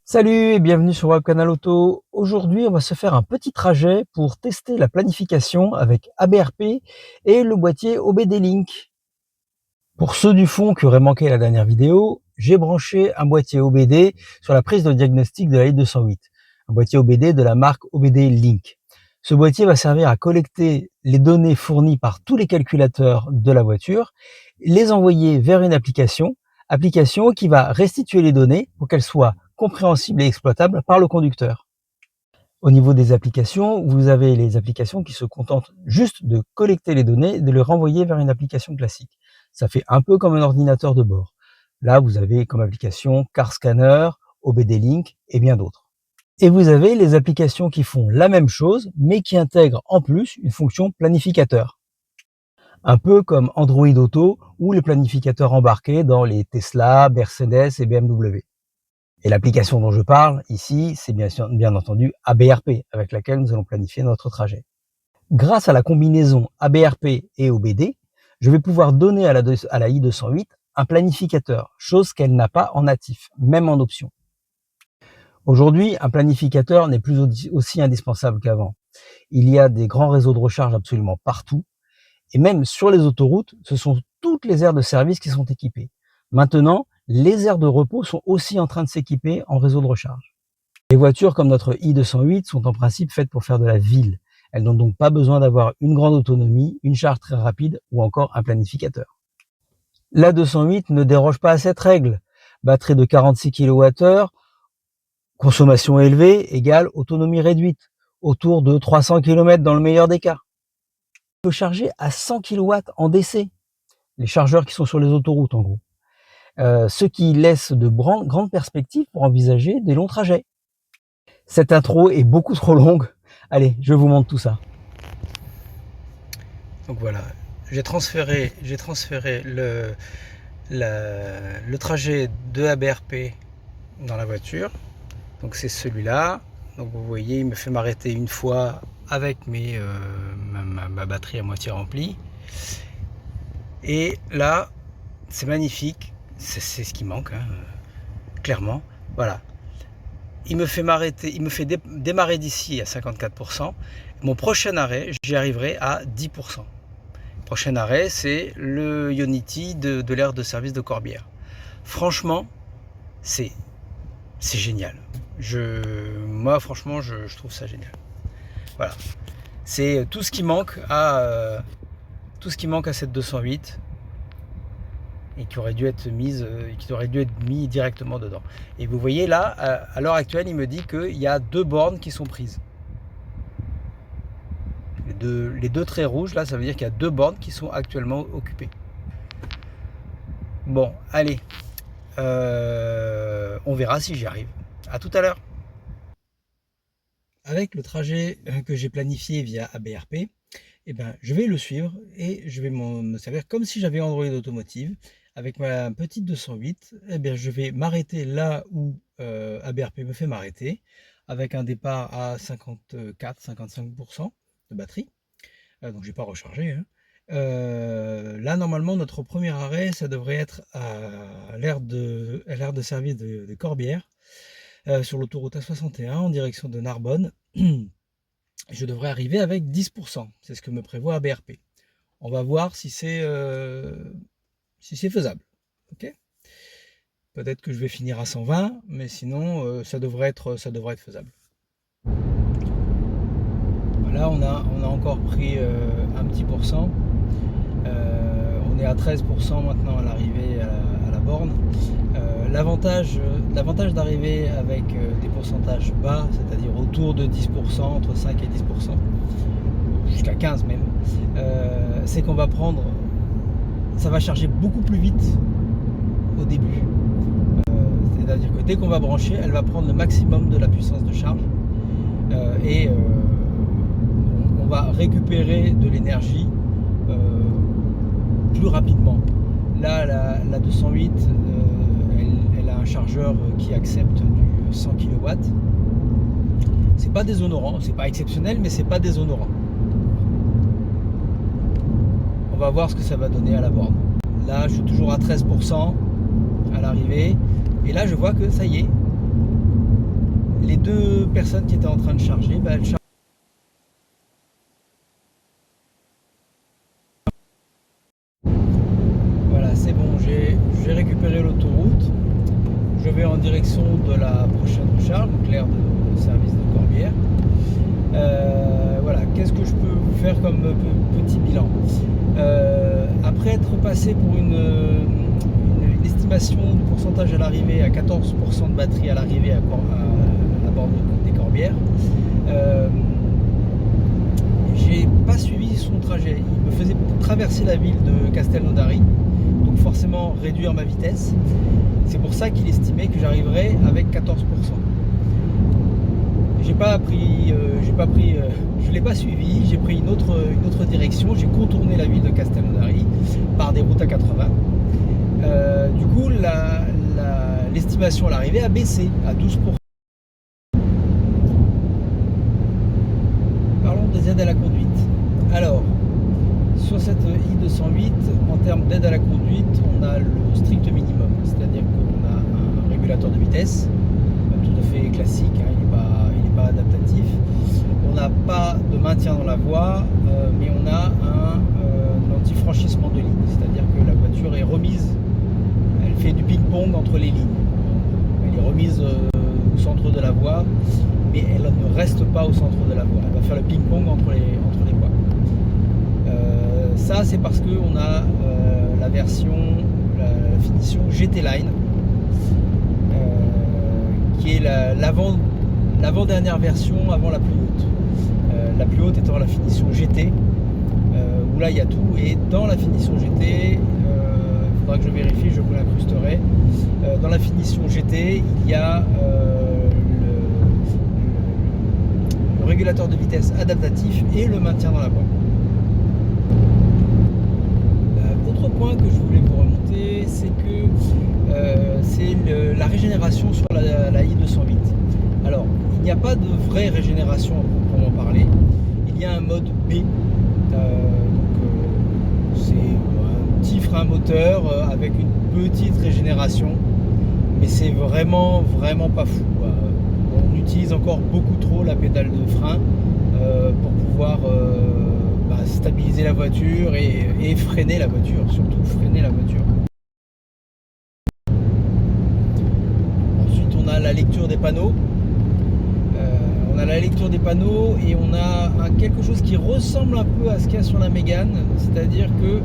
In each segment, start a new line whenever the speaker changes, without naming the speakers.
Salut et bienvenue sur Webcanal Auto. Aujourd'hui, on va se faire un petit trajet pour tester la planification avec ABRP et le boîtier OBD Link. Pour ceux du fond qui auraient manqué la dernière vidéo, j'ai branché un boîtier OBD sur la prise de diagnostic de la i208, un boîtier OBD de la marque OBD Link. Ce boîtier va servir à collecter les données fournies par tous les calculateurs de la voiture, les envoyer vers une application qui va restituer les données pour qu'elles soient compréhensibles et exploitables par le conducteur. Au niveau des applications, vous avez les applications qui se contentent juste de collecter les données et de les renvoyer vers une application classique. Ça fait un peu comme un ordinateur de bord. Là, vous avez comme application Car Scanner, OBD Link et bien d'autres. Et vous avez les applications qui font la même chose, mais qui intègrent en plus une fonction planificateur. Un peu comme Android Auto ou les planificateurs embarqués dans les Tesla, Mercedes et BMW. Et l'application dont je parle ici, c'est bien entendu ABRP, avec laquelle nous allons planifier notre trajet. Grâce à la combinaison ABRP et OBD, je vais pouvoir donner à la i208 un planificateur, chose qu'elle n'a pas en natif, même en option. Aujourd'hui, un planificateur n'est plus aussi indispensable qu'avant. Il y a des grands réseaux de recharge absolument partout, et même sur les autoroutes, ce sont toutes les aires de service qui sont équipées. Maintenant, les aires de repos sont aussi en train de s'équiper en réseau de recharge. Les voitures comme notre i208 sont en principe faites pour faire de la ville. Elles n'ont donc pas besoin d'avoir une grande autonomie, une charge très rapide ou encore un planificateur. La 208 ne déroge pas à cette règle. Batterie de 46 kWh, consommation élevée égale autonomie réduite, autour de 300 km dans le meilleur des cas. On peut charger à 100 kW en DC, les chargeurs qui sont sur les autoroutes en gros. Ce qui laisse de grandes perspectives pour envisager des longs trajets. Cette intro est beaucoup trop longue. Allez, je vous montre tout ça. Donc voilà, j'ai transféré le trajet de ABRP dans la voiture. Donc c'est celui-là. Donc vous voyez, il me fait m'arrêter une fois avec ma batterie à moitié remplie. Et là, c'est magnifique. C'est ce qui manque, hein, clairement. Voilà. Il me fait démarrer d'ici à 54%. Mon prochain arrêt, j'y arriverai à 10%. Prochain arrêt, c'est le Ionity de l'aire de service de Corbière. Franchement, c'est génial. Moi, franchement, je trouve ça génial. Voilà. C'est tout ce qui manque à cette 208. Et qui aurait dû être mis directement dedans. Et vous voyez là, à l'heure actuelle, il me dit qu'il y a 2 bornes qui sont prises. Les deux traits rouges, là, ça veut dire qu'il y a 2 bornes qui sont actuellement occupées. Bon, allez, on verra si j'y arrive. À tout à l'heure. Avec le trajet que j'ai planifié via ABRP, eh ben, je vais le suivre et je vais me servir comme si j'avais Android Automotive. Avec ma petite 208, eh bien, je vais m'arrêter là où ABRP me fait m'arrêter, avec un départ à 54-55% de batterie. Donc, je n'ai pas rechargé. Hein. Là, normalement, notre premier arrêt, ça devrait être à l'aire de service de Corbière, sur l'autoroute A61 en direction de Narbonne. Je devrais arriver avec 10%. C'est ce que me prévoit ABRP. On va voir si c'est faisable. Ok. Peut-être que je vais finir à 120, mais sinon ça devrait être faisable. Voilà, on a encore pris un petit pourcent. On est à 13% maintenant à l'arrivée à la borne. L'avantage d'arriver avec des pourcentages bas, c'est-à-dire autour de 10%, entre 5 et 10%, jusqu'à 15 même, c'est qu'on va prendre, ça va charger beaucoup plus vite au début. C'est-à-dire que dès qu'on va brancher, elle va prendre le maximum de la puissance de charge et on va récupérer de l'énergie plus rapidement. Là, la 208, elle a un chargeur qui accepte du 100 kW. C'est pas déshonorant, c'est pas exceptionnel, mais c'est pas déshonorant. On va voir ce que ça va donner à la borne. Là, je suis toujours à 13% à l'arrivée. Et là, je vois que ça y est, les deux personnes qui étaient en train de charger, elles chargent. Voilà, c'est bon, j'ai récupéré l'autoroute. Je vais en direction de la prochaine recharge, donc l'aire de service de Corbière. Voilà, qu'est-ce que je peux vous faire comme petit bilan? Après être passé pour une estimation du pourcentage à l'arrivée à 14% de batterie à l'arrivée à la borne des Corbières, j'ai pas suivi son trajet. Il me faisait traverser la ville de Castelnaudary, donc forcément réduire ma vitesse. C'est pour ça qu'il estimait que j'arriverais avec 14%. Je l'ai pas suivi, j'ai pris une autre direction, j'ai contourné la ville de Castelnaudary par des routes à 80. Du coup, l'estimation à l'arrivée a baissé à 12%. Parlons des aides à la conduite. Alors, sur cette I208, en termes d'aide à la conduite, on a le strict minimum, c'est-à-dire qu'on a un régulateur de vitesse, tout à fait classique, hein, il n'est pas adaptatif. On n'a pas de maintien dans la voie, mais on a un anti-franchissement de ligne, c'est-à-dire que la voiture est remise, elle fait du ping-pong entre les lignes. Elle est remise au centre de la voie, mais elle ne reste pas au centre de la voie. Elle va faire le ping-pong entre les voies. Ça, c'est parce qu'on a la version, la finition GT Line, qui est l'avant-dernière version avant la plus haute. La plus haute étant la finition GT, où là il y a tout. Et dans la finition GT, il faudra que je vérifie, je vous l'incrusterai. Dans la finition GT, il y a le régulateur de vitesse adaptatif et le maintien dans la voie. Autre point que je voulais vous remonter, c'est que c'est la régénération sur la I208. Alors, il n'y a pas de vraie régénération à proprement parler. Il y a un mode B. C'est un petit frein moteur avec une petite régénération. Mais c'est vraiment pas fou. On utilise encore beaucoup trop la pédale de frein pour pouvoir stabiliser la voiture et freiner la voiture, surtout freiner la voiture. Ensuite, on a la lecture des panneaux. Et on a quelque chose qui ressemble un peu à ce qu'il y a sur la Mégane, c'est-à-dire que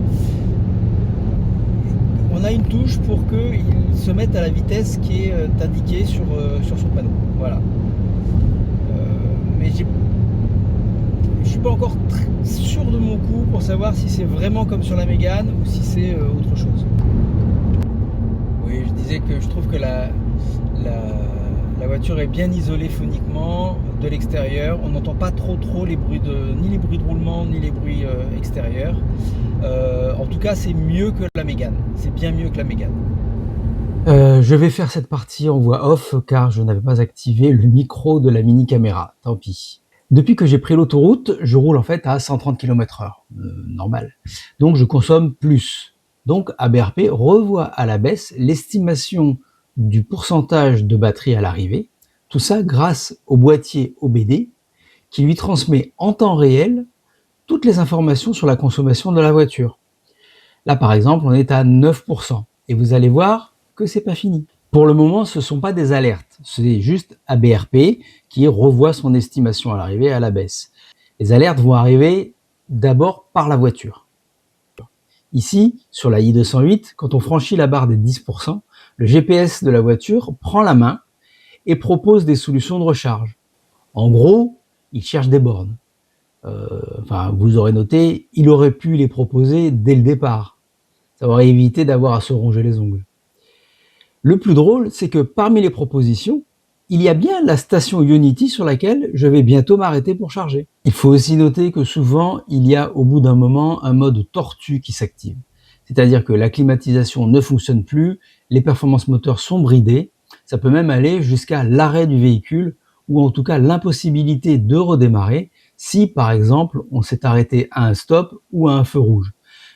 on a une touche pour qu'il se mette à la vitesse qui est indiquée sur son panneau. Voilà. Mais je suis pas encore sûr de mon coup pour savoir si c'est vraiment comme sur la Mégane ou si c'est autre chose. Oui, je disais que je trouve que la voiture est bien isolée phoniquement de l'extérieur. On n'entend pas trop ni les bruits de roulement ni les bruits extérieurs. En tout cas, c'est mieux que la Mégane. C'est bien mieux que la Mégane. Je vais faire cette partie en voix off car je n'avais pas activé le micro de la mini caméra. Tant pis. Depuis que j'ai pris l'autoroute, je roule en fait à 130 km/h, normal. Donc je consomme plus. Donc ABRP revoit à la baisse l'estimation du pourcentage de batterie à l'arrivée. Tout ça grâce au boîtier OBD qui lui transmet en temps réel toutes les informations sur la consommation de la voiture. Là par exemple, on est à 9% et vous allez voir que c'est pas fini. Pour le moment, ce ne sont pas des alertes, c'est juste ABRP qui revoit son estimation à l'arrivée à la baisse. Les alertes vont arriver d'abord par la voiture. Ici, sur la i208, quand on franchit la barre des 10%, le GPS de la voiture prend la main et propose des solutions de recharge. En gros, il cherche des bornes. Vous aurez noté, il aurait pu les proposer dès le départ. Ça aurait évité d'avoir à se ronger les ongles. Le plus drôle, c'est que parmi les propositions, il y a bien la station Ionity sur laquelle je vais bientôt m'arrêter pour charger. Il faut aussi noter que souvent, il y a au bout d'un moment un mode tortue qui s'active. C'est-à-dire que la climatisation ne fonctionne plus, les performances moteurs sont bridées, ça peut même aller jusqu'à l'arrêt du véhicule ou en tout cas l'impossibilité de redémarrer si par exemple on s'est arrêté à un stop ou à un feu rouge.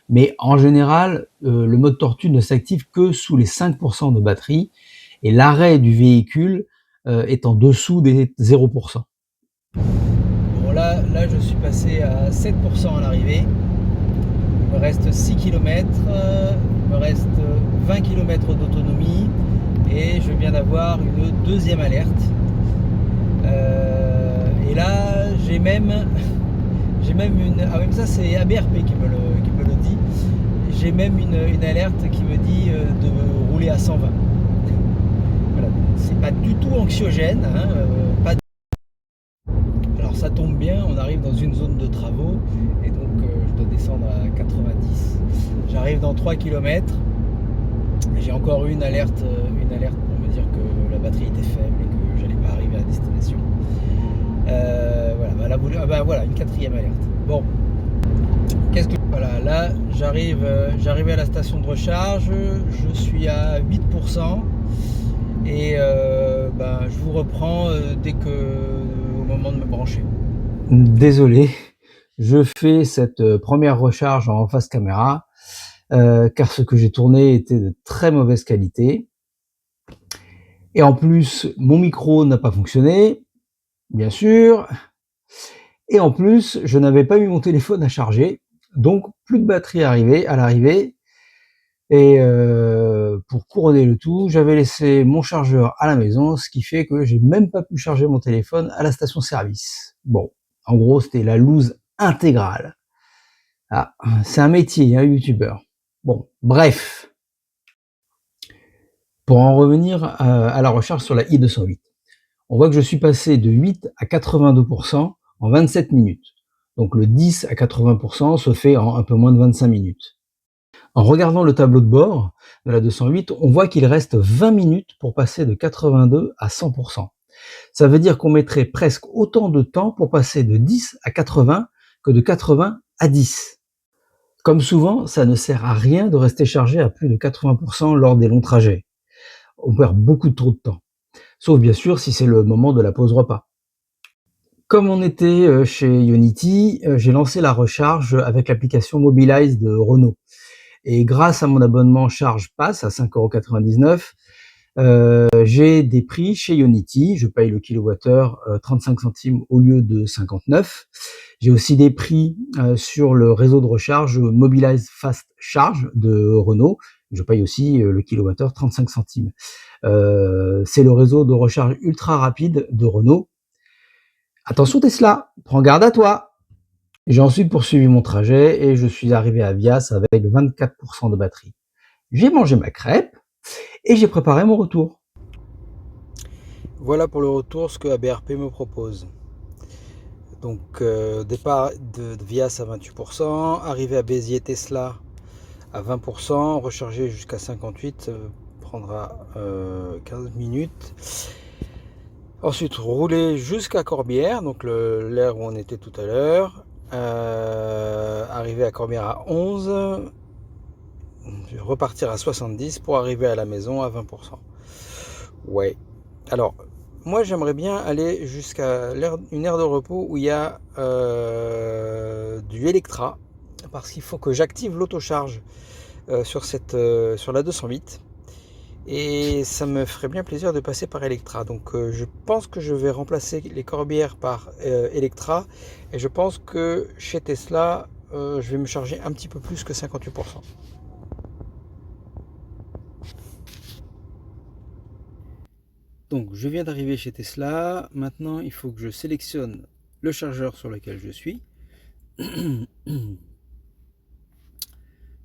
Mais en général, le mode tortue ne s'active que sous les 5% de batterie et l'arrêt du véhicule est en dessous des 0%. Bon là je suis passé à 7% à l'arrivée. Il me reste 6 km, il me reste 20 km d'autonomie et je viens d'avoir une deuxième alerte. Et là j'ai même une... Ah oui, mais ça c'est ABRP qui me le dit. J'ai même une alerte qui me dit de rouler à 120. Voilà. C'est pas du tout anxiogène, hein, pas... Alors ça tombe bien, on arrive dans une zone de travaux et donc je dois descendre à 90. J'arrive dans 3 km. J'ai encore eu une alerte pour me dire que la batterie était faible et que j'allais pas arriver à destination. Voilà, voilà, une quatrième alerte. Bon, voilà, là j'arrive à la station de recharge, je suis à 8% et je vous reprends au moment de me brancher. Désolé, je fais cette première recharge en face caméra car ce que j'ai tourné était de très mauvaise qualité. Et en plus, mon micro n'a pas fonctionné, bien sûr. Et en plus, je n'avais pas mis mon téléphone à charger, donc plus de batterie à l'arrivée. Et pour couronner le tout, j'avais laissé mon chargeur à la maison, ce qui fait que j'ai même pas pu charger mon téléphone à la station-service. Bon, en gros, c'était la loose intégrale. Ah, c'est un métier, hein, youtubeur. Bon, bref. Pour en revenir à la recharge sur la i208. On voit que je suis passé de 8 à 82% en 27 minutes. Donc le 10 à 80% se fait en un peu moins de 25 minutes. En regardant le tableau de bord de la 208, on voit qu'il reste 20 minutes pour passer de 82 à 100%. Ça veut dire qu'on mettrait presque autant de temps pour passer de 10 à 80 que de 80 à 10. Comme souvent, ça ne sert à rien de rester chargé à plus de 80% lors des longs trajets. On perd beaucoup trop de temps. Sauf bien sûr si c'est le moment de la pause repas. Comme on était chez Ionity, j'ai lancé la recharge avec l'application Mobilize de Renault. Et grâce à mon abonnement Charge Pass à 5,99 €, j'ai des prix chez Ionity. Je paye le kilowattheure 35 centimes au lieu de 59. J'ai aussi des prix sur le réseau de recharge Mobilize Fast Charge de Renault. Je paye aussi le kilowattheure 35 centimes. C'est le réseau de recharge ultra rapide de Renault. Attention Tesla, prends garde à toi. J'ai ensuite poursuivi mon trajet et je suis arrivé à Vias avec 24% de batterie. J'ai mangé ma crêpe et j'ai préparé mon retour. Voilà pour le retour ce que ABRP me propose. Donc départ de Vias à 28%, arrivé à Béziers Tesla à 20%, recharger jusqu'à 58, prendra 15 minutes. Ensuite rouler jusqu'à Corbière, donc l'aire où on était tout à l'heure. Arriver à Corbière à 11, repartir à 70 pour arriver à la maison à 20%. Ouais. Alors, moi j'aimerais bien aller jusqu'à une aire de repos où il y a du Electra, parce qu'il faut que j'active l'autocharge sur la 208. Et ça me ferait bien plaisir de passer par Electra. Donc je pense que je vais remplacer les Corbières par Electra. Et je pense que chez Tesla, je vais me charger un petit peu plus que 58%. Donc je viens d'arriver chez Tesla. Maintenant, il faut que je sélectionne le chargeur sur lequel je suis.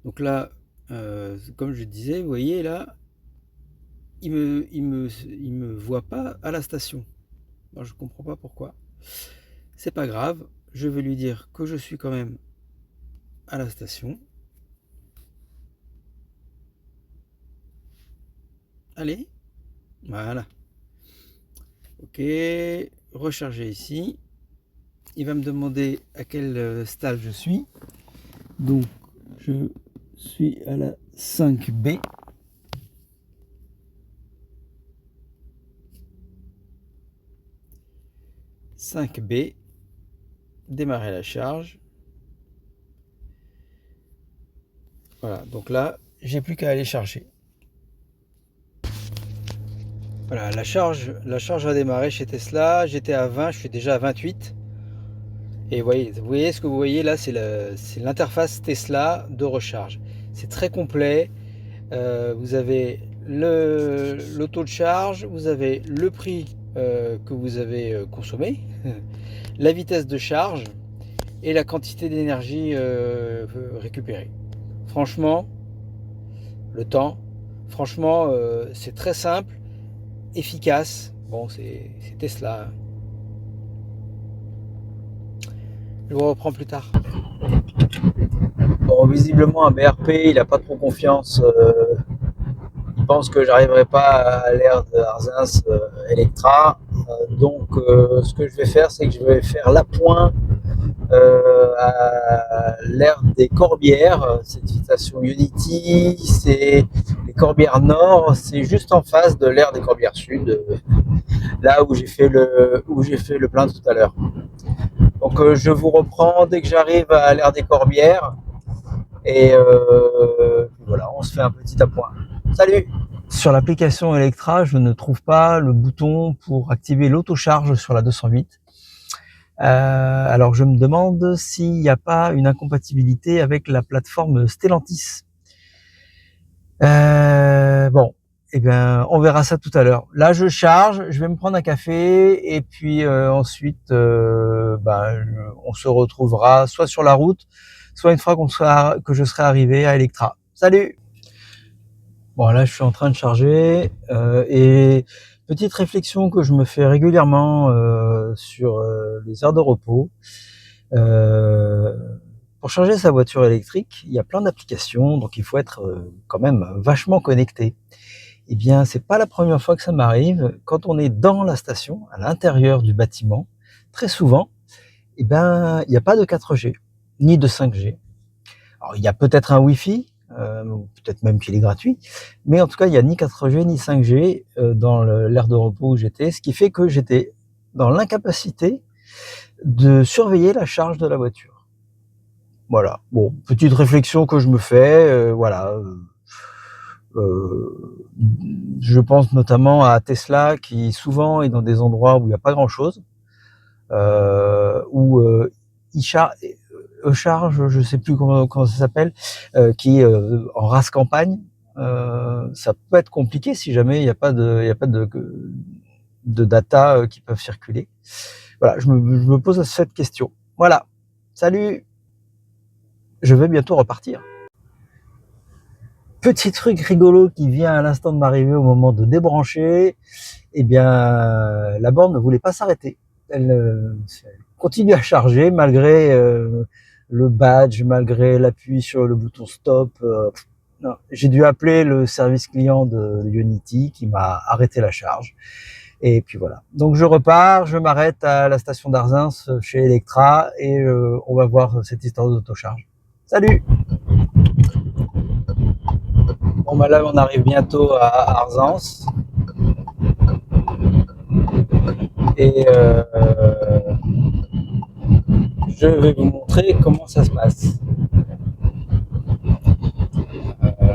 Donc là, comme je disais, vous voyez là, il me voit pas à la station. Alors, je comprends pas pourquoi. C'est pas grave, je vais lui dire que je suis quand même à la station. Allez, voilà. Ok, recharger ici. Il va me demander à quel stade je suis. Donc, je suis à la 5B. 5B, démarrer la charge. Voilà, donc là, j'ai plus qu'à aller charger. Voilà, la charge a démarré chez Tesla. J'étais à 20, je suis déjà à 28. Et vous voyez ce que vous voyez là, c'est l'interface Tesla de recharge. C'est très complet. Vous avez le taux de charge, vous avez le prix que vous avez consommé, la vitesse de charge et la quantité d'énergie récupérée. Franchement, le temps, franchement, c'est très simple, efficace. Bon, c'est Tesla. Je vous reprends plus tard. Bon, visiblement, un BRP, il n'a pas trop confiance. Il pense que j'arriverai pas à l'ère de Arzens Electra. Donc, ce que je vais faire, c'est que je vais faire l'appoint à l'ère des Corbières. C'est une station Unity, c'est les Corbières Nord, c'est juste en face de l'ère des Corbières Sud, là où j'ai fait le plein tout à l'heure. Donc, je vous reprends dès que j'arrive à l'ère des Corbières. Et voilà, on se fait un petit appoint. Salut! Sur l'application Electra, je ne trouve pas le bouton pour activer l'autocharge sur la 208. Alors je me demande s'il n'y a pas une incompatibilité avec la plateforme Stellantis. Bon, eh bien, on verra ça tout à l'heure. Là, je charge, je vais me prendre un café et puis ensuite, on se retrouvera soit sur la route, soit une fois que je serai arrivé à Electra. Salut! Bon, là, je suis en train de charger et petite réflexion que je me fais régulièrement sur les heures de repos. Pour charger sa voiture électrique, il y a plein d'applications, donc il faut être quand même vachement connecté. Eh bien, c'est pas la première fois que ça m'arrive. Quand on est dans la station, à l'intérieur du bâtiment, très souvent, eh ben, il n'y a pas de 4G, ni de 5G. Alors, il y a peut-être un Wi-Fi, peut-être même qu'il est gratuit, mais en tout cas, il n'y a ni 4G ni 5G dans l'aire de repos où j'étais, ce qui fait que j'étais dans l'incapacité de surveiller la charge de la voiture. Voilà. Bon, petite réflexion que je me fais, voilà. Je pense notamment à Tesla qui souvent est dans des endroits où il n'y a pas grand-chose, où il charge, je sais plus comment ça s'appelle, qui est en race campagne. Ça peut être compliqué si jamais il n'y a pas de data qui peuvent circuler. Voilà, je me pose cette question. Voilà. Salut! Je vais bientôt repartir. Petit truc rigolo qui vient à l'instant de m'arriver au moment de débrancher, eh bien, la borne ne voulait pas s'arrêter. Elle continue à charger malgré le badge, malgré l'appui sur le bouton stop. Non, j'ai dû appeler le service client de Unity qui m'a arrêté la charge. Et puis voilà. Donc je repars, je m'arrête à la station d'Arzens chez Electra et on va voir cette histoire d'autocharge. Salut! Bon bah là on arrive bientôt à Arzens. Et je vais vous montrer comment ça se passe.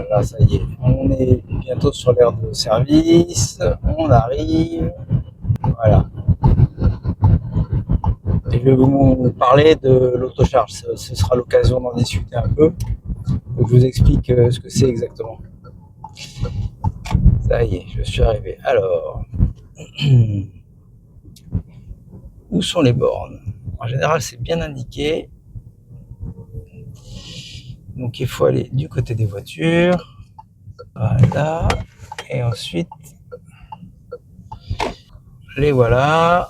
Là ça y est, on est bientôt sur l'aire de service, on arrive, voilà. Et je vais vous parler de l'autocharge, ce sera l'occasion d'en discuter un peu. Donc je vous explique ce que c'est exactement. Ça y est, je suis arrivé. Alors, où sont les bornes? En général, c'est bien indiqué. Donc, il faut aller du côté des voitures. Voilà. Et ensuite, les voilà.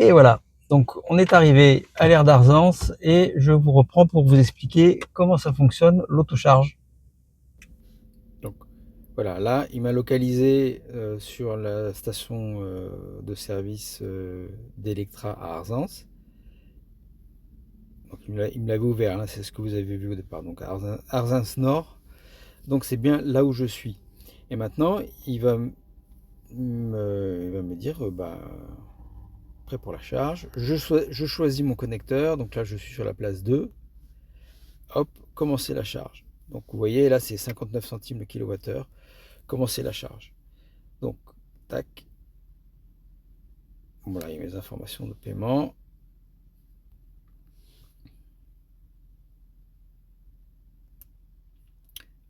Et voilà. Donc, on est arrivé à l'aire d'Arzens et je vous reprends pour vous expliquer comment ça fonctionne l'autocharge. Donc, Voilà, là, il m'a localisé sur la station de service d'Electra à Arzens. Donc, il me l'avait ouvert, là, c'est ce que vous avez vu au départ. Donc, Arzens Nord. Donc, c'est bien là où je suis. Et maintenant, il va me dire, bah, prêt pour la charge. Je choisis mon connecteur. Donc là, je suis sur la place 2. Hop, commencer la charge. Donc, vous voyez, là, c'est 59 centimes le kilowattheure. Commencer la charge. Donc, tac. Voilà, il y a mes informations de paiement.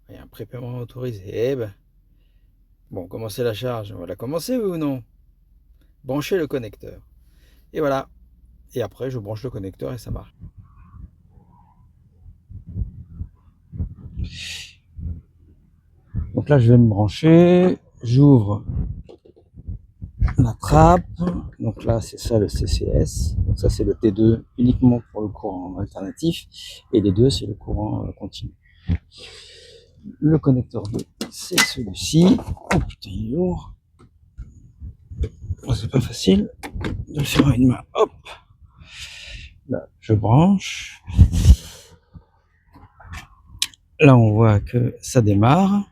Il y a un prépaiement autorisé. Eh ben, bon, commencer la charge. On va la commencer, oui ou non? Brancher le connecteur. Et voilà. Et après, je branche le connecteur et ça marche. Donc là, je vais me brancher. J'ouvre la trappe. Donc là, c'est ça le CCS. Donc ça, c'est le T2 uniquement pour le courant alternatif. Et les deux, c'est le courant continu. Le connecteur 2, c'est celui-ci. Oh putain, il est lourd. C'est pas facile de le faire à une main. Hop. Là, je branche. Là, on voit que ça démarre.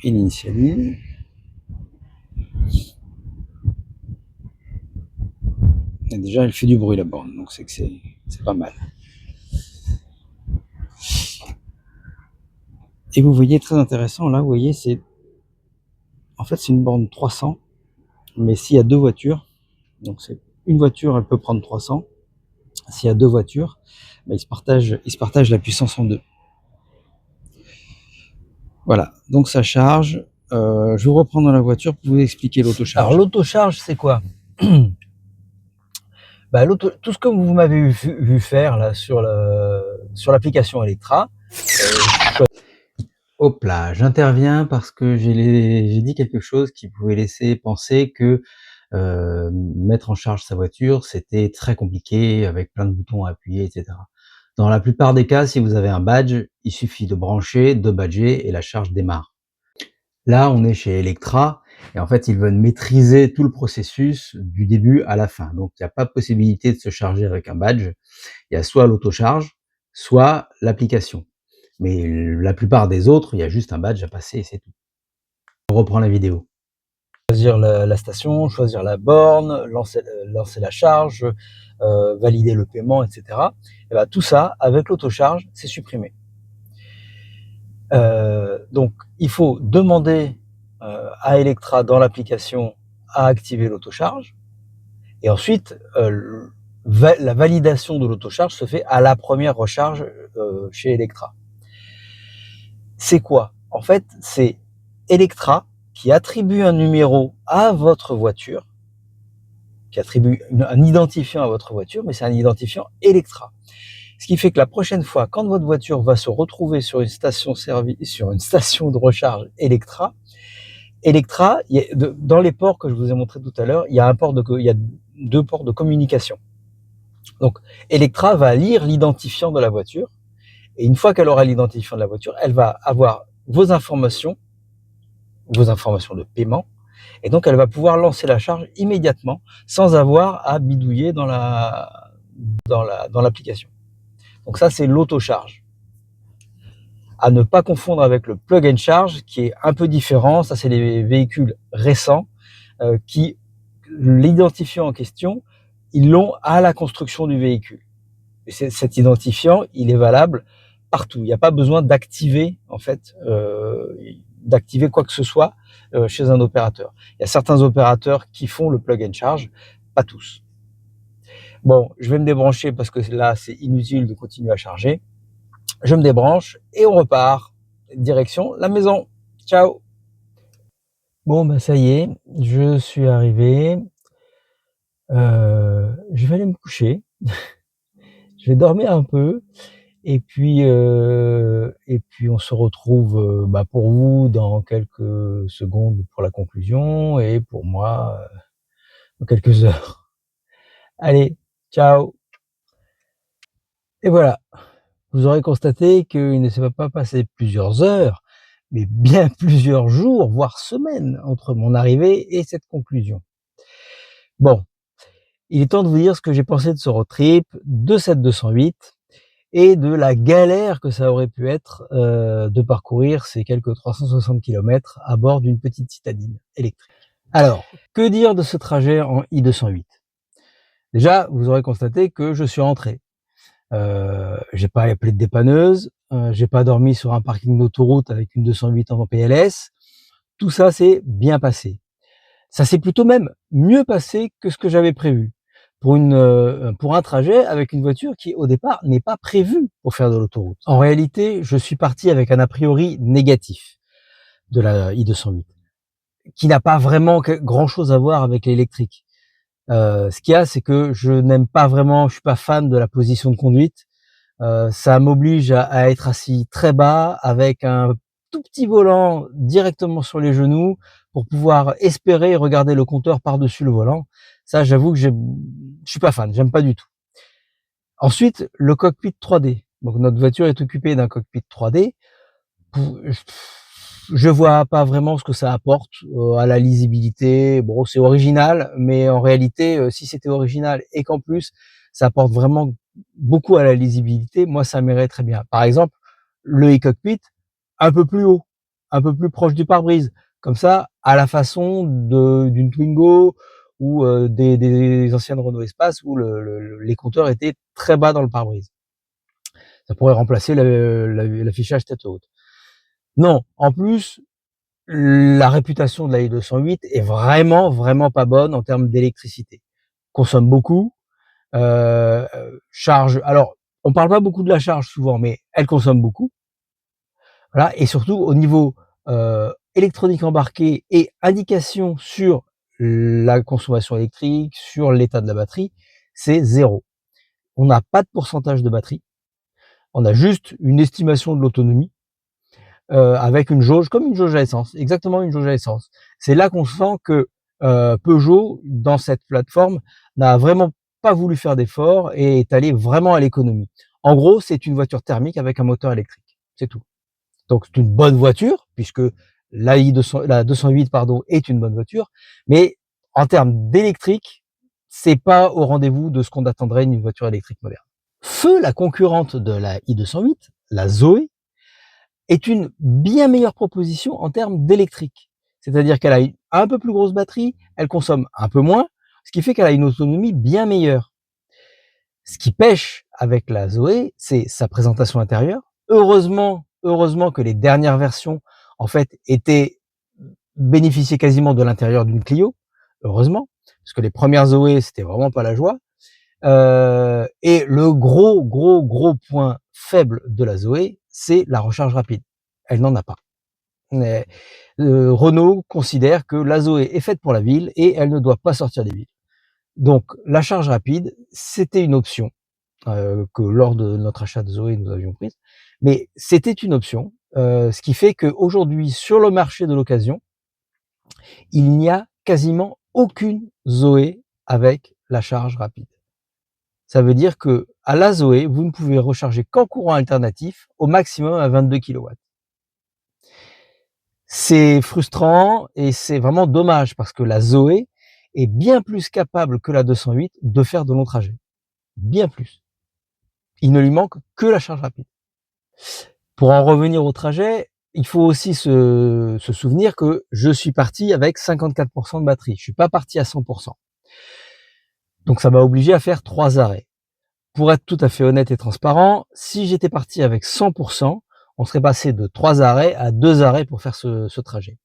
Il initialise. Et déjà, elle fait du bruit la borne, donc c'est que c'est pas mal. Et vous voyez, très intéressant, là, vous voyez, en fait, c'est une borne 300, mais s'il y a deux voitures, donc c'est une voiture, elle peut prendre 300. S'il y a deux voitures, bah, ils se partagent la puissance en deux. Voilà, donc ça charge. Je vous reprends dans la voiture pour vous expliquer l'autocharge. Alors l'autocharge, c'est quoi? Bah, tout ce que vous m'avez vu faire là sur l'application Electra. Hop là, j'interviens parce que j'ai dit quelque chose qui pouvait laisser penser que mettre en charge sa voiture, c'était très compliqué avec plein de boutons à appuyer, etc. Dans la plupart des cas, si vous avez un badge, il suffit de brancher, de badger et la charge démarre. Là, on est chez Electra et en fait, ils veulent maîtriser tout le processus du début à la fin. Donc, il n'y a pas possibilité de se charger avec un badge. Il y a soit l'autocharge, soit l'application. Mais la plupart des autres, il y a juste un badge à passer et c'est tout. On reprend la vidéo. Choisir la station, choisir la borne, lancer la charge, valider le paiement, etc. Et ben, tout ça, avec l'autocharge, c'est supprimé. Donc, il faut demander à Electra dans l'application à activer l'autocharge. Et ensuite, la validation de l'autocharge se fait à la première recharge chez Electra. C'est quoi? En fait, c'est Electra qui attribue un numéro à votre voiture, qui attribue un identifiant à votre voiture, mais c'est un identifiant Electra. Ce qui fait que la prochaine fois, quand votre voiture va se retrouver sur une station de recharge Electra, dans les ports que je vous ai montré tout à l'heure, il y a deux ports de communication. Donc, Electra va lire l'identifiant de la voiture, et une fois qu'elle aura l'identifiant de la voiture, elle va avoir vos informations de paiement, et donc elle va pouvoir lancer la charge immédiatement sans avoir à bidouiller dans l'application. Donc ça, c'est l'autocharge. À ne pas confondre avec le plug and charge, qui est un peu différent. Ça, c'est les véhicules récents qui, l'identifiant en question, ils l'ont à la construction du véhicule. Et cet identifiant, il est valable partout. Il n'y a pas besoin d'activer, en fait, d'activer quoi que ce soit chez un opérateur. Il y a certains opérateurs qui font le plug and charge, pas tous. Bon, je vais me débrancher parce que là, c'est inutile de continuer à charger. Je me débranche et on repart. Direction la maison. Ciao. Bon, bah ça y est, je suis arrivé. Je vais aller me coucher. Je vais dormir un peu. Et puis on se retrouve bah, pour vous dans quelques secondes pour la conclusion et pour moi dans quelques heures. Allez, ciao. Et voilà, vous aurez constaté qu'il ne s'est pas passé plusieurs heures, mais bien plusieurs jours, voire semaines, entre mon arrivée et cette conclusion. Bon, il est temps de vous dire ce que j'ai pensé de ce road trip, de cette 208 et de la galère que ça aurait pu être de parcourir ces quelques 360 km à bord d'une petite citadine électrique. Alors, que dire de ce trajet en I208? Déjà, vous aurez constaté que je suis rentré. J'ai pas appelé de dépanneuse, j'ai pas dormi sur un parking d'autoroute avec une 208 en PLS. Tout ça s'est bien passé. Ça s'est plutôt même mieux passé que ce que j'avais prévu. Pour un trajet avec une voiture qui, au départ, n'est pas prévue pour faire de l'autoroute. En réalité, je suis parti avec un a priori négatif de la i208, qui n'a pas vraiment grand-chose à voir avec l'électrique. Ce qu'il y a, c'est que je n'aime pas vraiment, je suis pas fan de la position de conduite. Ça m'oblige à être assis très bas avec un tout petit volant directement sur les genoux pour pouvoir espérer regarder le compteur par-dessus le volant. Ça, j'avoue que je suis pas fan, j'aime pas du tout. Ensuite, le cockpit 3D. Donc notre voiture est occupée d'un cockpit 3D. Je vois pas vraiment ce que ça apporte à la lisibilité. Bon, c'est original, mais en réalité, si c'était original et qu'en plus ça apporte vraiment beaucoup à la lisibilité, moi ça m'irait très bien. Par exemple, le e-cockpit un peu plus haut, un peu plus proche du pare-brise, comme ça, à la façon d'une Twingo ou des anciennes Renault Espace où les compteurs étaient très bas dans le pare-brise. Ça pourrait remplacer l'affichage tête haute. Non, en plus, la réputation de la i208 est vraiment pas bonne en termes d'électricité. Consomme beaucoup, charge. Alors, on parle pas beaucoup de la charge souvent, mais elle consomme beaucoup. Voilà, et surtout au niveau électronique embarquée et indication sur la consommation électrique, sur l'état de la batterie, c'est 0. On n'a pas de pourcentage de batterie, on a juste une estimation de l'autonomie avec une jauge, comme une jauge à essence, exactement une jauge à essence. C'est là qu'on sent que Peugeot, dans cette plateforme, n'a vraiment pas voulu faire d'efforts et est allé vraiment à l'économie. En gros, c'est une voiture thermique avec un moteur électrique, c'est tout. Donc c'est une bonne voiture, puisque la 208 pardon, est une bonne voiture, mais en termes d'électrique, c'est pas au rendez-vous de ce qu'on attendrait d'une voiture électrique moderne. Feu, la concurrente de la i208, la Zoé, est une bien meilleure proposition en termes d'électrique. C'est-à-dire qu'elle a une un peu plus grosse batterie, elle consomme un peu moins, ce qui fait qu'elle a une autonomie bien meilleure. Ce qui pêche avec la Zoé, c'est sa présentation intérieure. Heureusement que les dernières versions, en fait, bénéficiaient quasiment de l'intérieur d'une Clio. Heureusement, parce que les premières Zoé, c'était vraiment pas la joie. Et le gros point faible de la Zoé, c'est la recharge rapide. Elle n'en a pas. Mais, Renault considère que la Zoé est faite pour la ville et elle ne doit pas sortir des villes. Donc la charge rapide, c'était une option que lors de notre achat de Zoé, nous avions prise. Mais c'était une option, ce qui fait qu'aujourd'hui, sur le marché de l'occasion, il n'y a quasiment aucune Zoé avec la charge rapide. Ça veut dire que à la Zoé, vous ne pouvez recharger qu'en courant alternatif, au maximum à 22 kW. C'est frustrant et c'est vraiment dommage parce que la Zoé est bien plus capable que la 208 de faire de longs trajets. Bien plus. Il ne lui manque que la charge rapide. Pour en revenir au trajet, il faut aussi se souvenir que je suis parti avec 54% de batterie. Je suis pas parti à 100%. Donc ça m'a obligé à faire 3 arrêts. Pour être tout à fait honnête et transparent, si j'étais parti avec 100%, on serait passé de 3 arrêts à 2 arrêts pour faire ce trajet.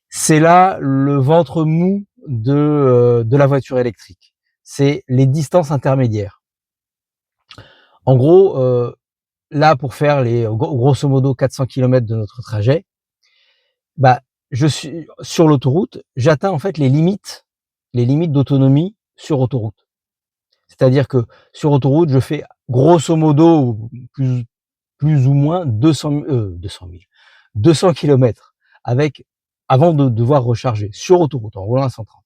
C'est là le ventre mou de la voiture électrique. C'est les distances intermédiaires. En gros, là, pour faire les grosso modo 400 km de notre trajet, bah, je suis sur l'autoroute, j'atteins en fait les limites d'autonomie sur autoroute. C'est-à-dire que sur autoroute, je fais grosso modo plus ou moins 200 km avec avant de devoir recharger sur autoroute en roulant à 130.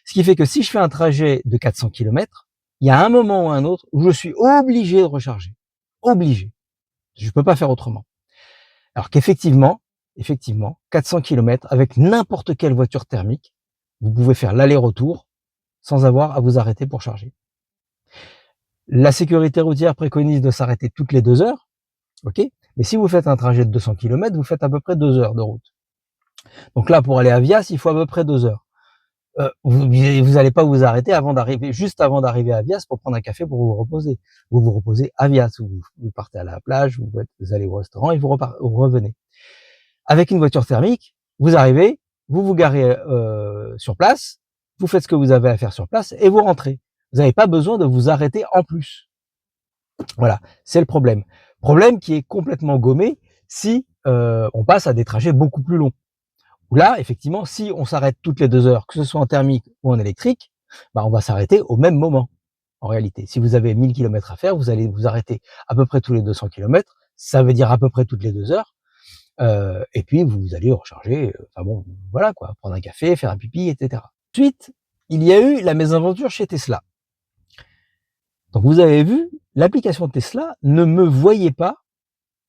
Ce qui fait que si je fais un trajet de 400 km, il y a un moment ou un autre où je suis obligé de recharger. Obligé. Je peux pas faire autrement. Alors qu'effectivement, effectivement, 400 km avec n'importe quelle voiture thermique, vous pouvez faire l'aller-retour sans avoir à vous arrêter pour charger. La sécurité routière préconise de s'arrêter toutes les 2 heures, ok, mais si vous faites un trajet de 200 km, vous faites à peu près 2 heures de route. Donc là, pour aller à Vias, il faut à peu près 2 heures. Vous allez pas vous arrêter juste avant d'arriver à Vias pour prendre un café pour vous reposer. Vous vous reposez à Vias, vous partez à la plage, vous allez au restaurant et vous revenez. Avec une voiture thermique, vous arrivez, vous vous garez sur place, vous faites ce que vous avez à faire sur place et vous rentrez. Vous n'avez pas besoin de vous arrêter en plus. Voilà, c'est le problème. Problème qui est complètement gommé si on passe à des trajets beaucoup plus longs. Là, effectivement, si on s'arrête toutes les 2 heures, que ce soit en thermique ou en électrique, bah, on va s'arrêter au même moment, en réalité. Si vous avez 1000 km à faire, vous allez vous arrêter à peu près tous les 200 km, ça veut dire à peu près toutes les 2 heures, et puis vous allez recharger, enfin bon, voilà quoi, prendre un café, faire un pipi, etc. Ensuite, il y a eu la mésaventure chez Tesla. Donc vous avez vu, l'application Tesla ne me voyait pas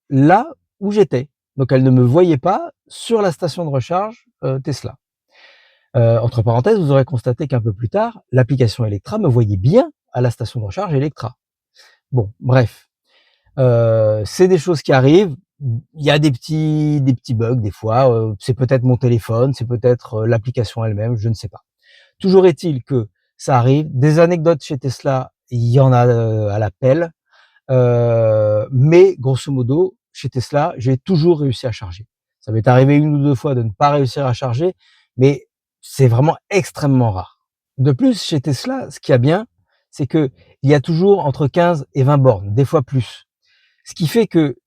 là où j'étais. Donc elle ne me voyait pas sur la station de recharge Tesla. Entre parenthèses, vous aurez constaté qu'un peu plus tard, l'application Electra me voyait bien à la station de recharge Electra. Bon, bref, c'est des choses qui arrivent. Il y a des petits bugs des fois. C'est peut-être mon téléphone, c'est peut-être l'application elle-même, je ne sais pas. Toujours est-il que ça arrive. Des anecdotes chez Tesla, il y en a à la pelle. Mais grosso modo, chez Tesla, j'ai toujours réussi à charger. Ça m'est arrivé 1 ou 2 fois de ne pas réussir à charger, mais c'est vraiment extrêmement rare. De plus, chez Tesla, ce qu'il y a bien, c'est que il y a toujours entre 15 et 20 bornes, des fois plus. Ce qui fait que,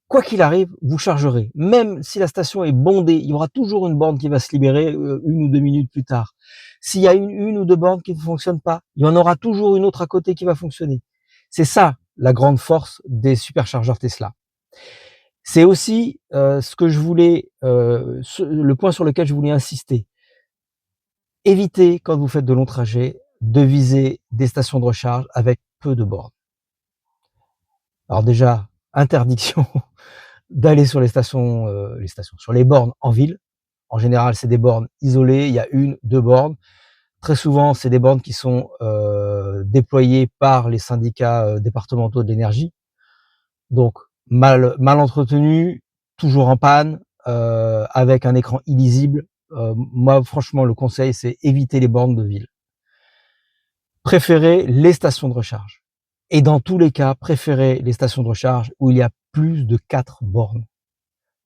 quoi qu'il arrive, vous chargerez. Même si la station est bondée, il y aura toujours une borne qui va se libérer 1 ou 2 minutes plus tard. S'il y a une ou 2 bornes qui ne fonctionnent pas, il y en aura toujours une autre à côté qui va fonctionner. C'est ça la grande force des superchargeurs Tesla. C'est aussi ce que je voulais, le point sur lequel je voulais insister. Évitez, quand vous faites de longs trajets, de viser des stations de recharge avec peu de bornes. Alors déjà, interdiction d'aller sur sur les bornes en ville. En général, c'est des bornes isolées, il y a 1, 2 bornes. Très souvent, c'est des bornes qui sont déployées par les syndicats départementaux de l'énergie. Donc mal entretenues, toujours en panne, avec un écran illisible. Moi, franchement, le conseil, c'est éviter les bornes de ville. Préférez les stations de recharge. Et dans tous les cas, préférez les stations de recharge où il y a plus de 4 bornes.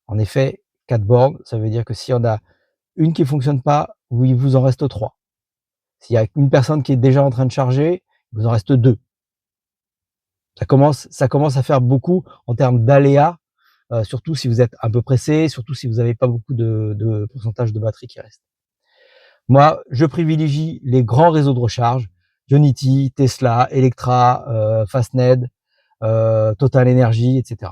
En effet, 4 bornes, ça veut dire que s'il y en a une qui fonctionne pas, oui, il vous en reste 3. S'il y a une personne qui est déjà en train de charger, il vous en reste 2. Ça commence à faire beaucoup en termes d'aléas, surtout si vous êtes un peu pressé, surtout si vous n'avez pas beaucoup de pourcentage de batterie qui reste. Moi, je privilégie les grands réseaux de recharge, Ionity, Tesla, Electra, Fastned, Total Energy, etc.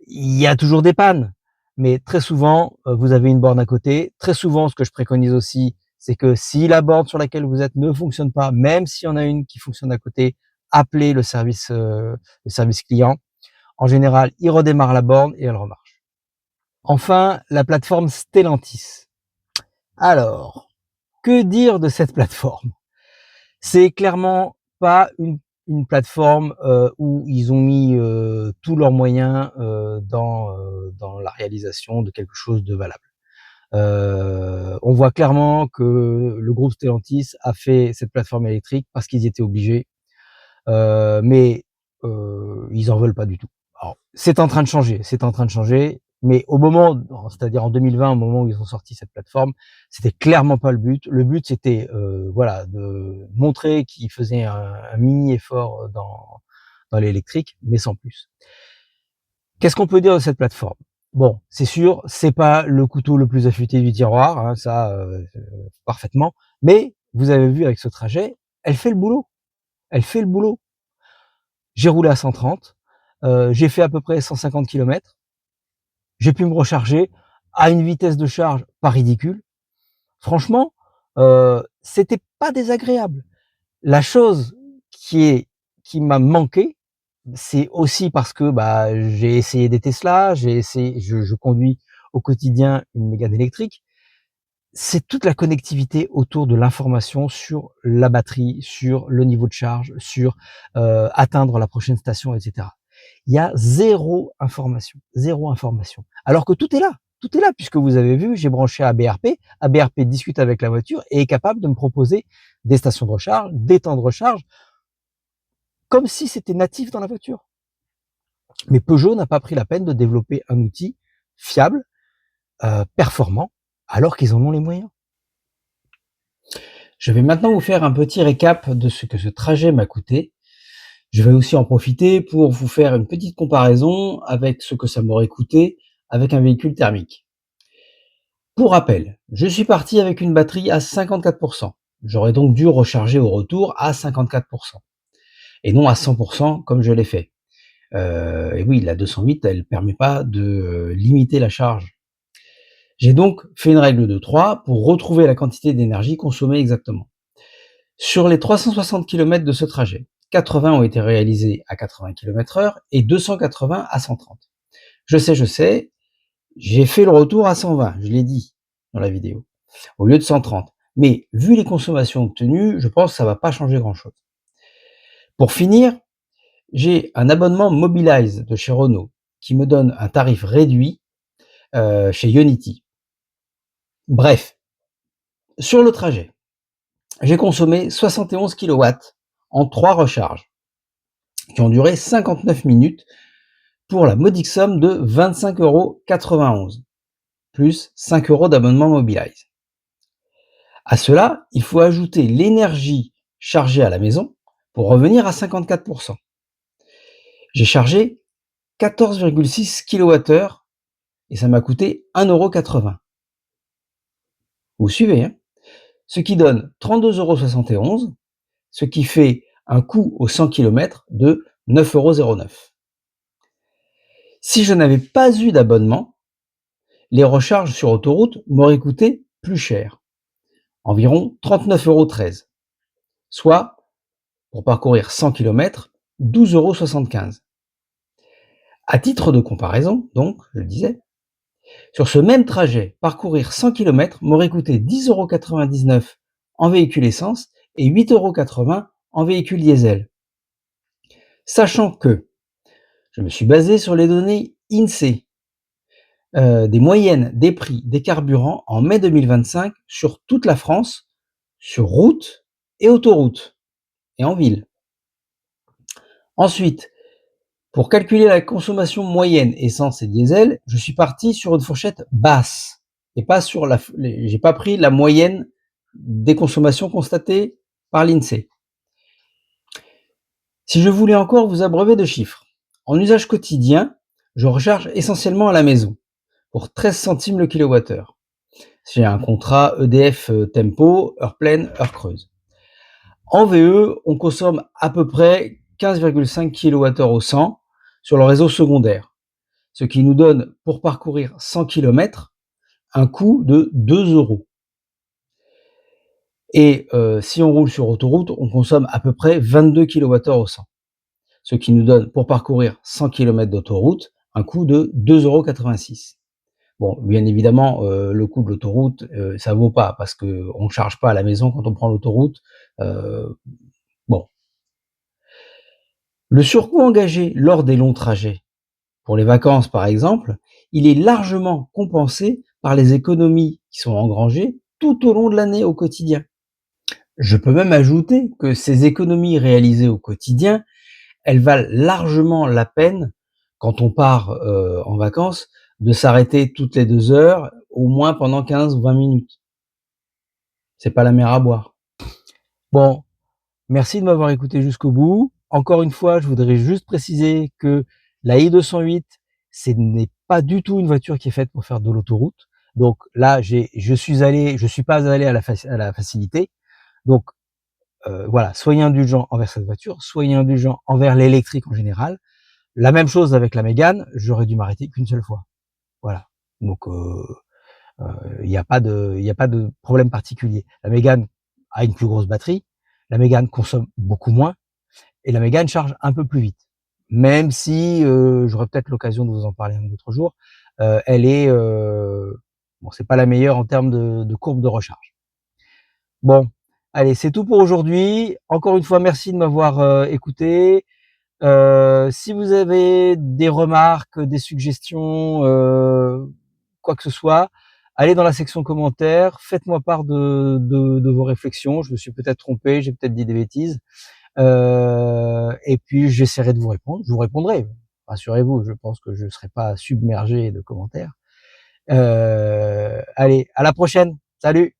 Il y a toujours des pannes, mais très souvent, vous avez une borne à côté. Très souvent, ce que je préconise aussi, c'est que si la borne sur laquelle vous êtes ne fonctionne pas, même s'il y en a une qui fonctionne à côté, appelez le service client. En général, il redémarre la borne et elle remarche. Enfin, la plateforme Stellantis. Alors, que dire de cette plateforme? C'est clairement pas une plateforme où ils ont mis tous leurs moyens dans la réalisation de quelque chose de valable. On voit clairement que le groupe Stellantis a fait cette plateforme électrique parce qu'ils y étaient obligés, mais ils en veulent pas du tout. Alors, c'est en train de changer, mais au moment, c'est-à-dire en 2020, au moment où ils ont sorti cette plateforme, c'était clairement pas le but. Le but, c'était voilà, de montrer qu'ils faisaient un mini effort dans l'électrique, mais sans plus. Qu'est-ce qu'on peut dire de cette plateforme? Bon, c'est sûr, c'est pas le couteau le plus affûté du tiroir, hein, ça parfaitement, mais vous avez vu avec ce trajet, elle fait le boulot. Elle fait le boulot. J'ai roulé à 130, j'ai fait à peu près 150 km. J'ai pu me recharger à une vitesse de charge pas ridicule. Franchement, c'était pas désagréable. La chose qui m'a manqué, c'est aussi parce que, bah, j'ai essayé des Tesla, je conduis au quotidien une Mégane électrique, c'est toute la connectivité autour de l'information sur la batterie, sur le niveau de charge, sur atteindre la prochaine station, etc. Il y a zéro information, zéro information. Alors que tout est là, puisque vous avez vu, j'ai branché ABRP, ABRP discute avec la voiture et est capable de me proposer des stations de recharge, des temps de recharge, comme si c'était natif dans la voiture. Mais Peugeot n'a pas pris la peine de développer un outil fiable, performant, alors qu'ils en ont les moyens. Je vais maintenant vous faire un petit récap de ce que ce trajet m'a coûté. Je vais aussi en profiter pour vous faire une petite comparaison avec ce que ça m'aurait coûté avec un véhicule thermique. Pour rappel, je suis parti avec une batterie à 54%. J'aurais donc dû recharger au retour à 54% et non à 100% comme je l'ai fait. Et oui, la 208, elle permet pas de limiter la charge. J'ai donc fait une règle de 3 pour retrouver la quantité d'énergie consommée exactement. Sur les 360 km de ce trajet, 80 ont été réalisés à 80 km/h et 280 à 130. Je sais, j'ai fait le retour à 120, je l'ai dit dans la vidéo, au lieu de 130. Mais vu les consommations obtenues, je pense que ça va pas changer grand-chose. Pour finir, j'ai un abonnement Mobilize de chez Renault qui me donne un tarif réduit chez Ionity. Bref, sur le trajet, j'ai consommé 71 kW en 3 recharges qui ont duré 59 minutes pour la modique somme de 25,91 € plus 5 € d'abonnement Mobilize. À cela, il faut ajouter l'énergie chargée à la maison pour revenir à 54%. J'ai chargé 14,6 kWh et ça m'a coûté 1,80 €. Vous suivez, hein? Ce qui donne 32,71 €, ce qui fait un coût au 100 km de 9,09 €. Si je n'avais pas eu d'abonnement, les recharges sur autoroute m'auraient coûté plus cher, environ 39,13 €, soit, pour parcourir 100 km, 12,75 €. À titre de comparaison, donc, je le disais, sur ce même trajet, parcourir 100 km m'aurait coûté 10,99 € en véhicule essence et 8,80 € en véhicule diesel. Sachant que je me suis basé sur les données INSEE, des moyennes des prix des carburants en mai 2025 sur toute la France, sur route et autoroute, et en ville. Ensuite, pour calculer la consommation moyenne essence et diesel, je suis parti sur une fourchette basse et pas sur j'ai pas pris la moyenne des consommations constatées par l'INSEE. Si je voulais encore vous abreuver de chiffres, en usage quotidien, je recharge essentiellement à la maison pour 13 centimes le kilowattheure. J'ai un contrat EDF Tempo, heure pleine, heure creuse. En VE, on consomme à peu près 15,5 kWh au 100 sur le réseau secondaire, ce qui nous donne, pour parcourir 100 km, un coût de 2 €. Et si on roule sur autoroute, on consomme à peu près 22 kWh au 100, ce qui nous donne, pour parcourir 100 km d'autoroute, un coût de 2,86 €. Bon, bien évidemment, le coût de l'autoroute, ça vaut pas parce qu'on ne charge pas à la maison quand on prend l'autoroute. Bon. Le surcoût engagé lors des longs trajets, pour les vacances par exemple, il est largement compensé par les économies qui sont engrangées tout au long de l'année au quotidien. Je peux même ajouter que ces économies réalisées au quotidien, elles valent largement la peine quand on part en vacances de s'arrêter toutes les 2 heures, au moins pendant 15 ou 20 minutes. C'est pas la mer à boire. Bon, merci de m'avoir écouté jusqu'au bout. Encore une fois, je voudrais juste préciser que la i208, ce n'est pas du tout une voiture qui est faite pour faire de l'autoroute. Donc là, je suis pas allé à la facilité. Donc voilà, soyez indulgents envers cette voiture, soyez indulgents envers l'électrique en général. La même chose avec la Mégane, j'aurais dû m'arrêter qu'une seule fois. Voilà. Donc il n'y a pas de problème particulier. La Mégane a une plus grosse batterie, la Mégane consomme beaucoup moins et la Mégane charge un peu plus vite. Même si j'aurai peut-être l'occasion de vous en parler un autre jour, elle est, bon, c'est pas la meilleure en termes de courbe de recharge. Bon, allez, c'est tout pour aujourd'hui. Encore une fois, merci de m'avoir, écouté. Si vous avez des remarques, des suggestions, quoi que ce soit, allez dans la section commentaires, faites-moi part de vos réflexions. Je me suis peut-être trompé, j'ai peut-être dit des bêtises. Et puis j'essaierai de vous répondre. Je vous répondrai. Rassurez-vous, je pense que je ne serai pas submergé de commentaires. Allez, à la prochaine. Salut!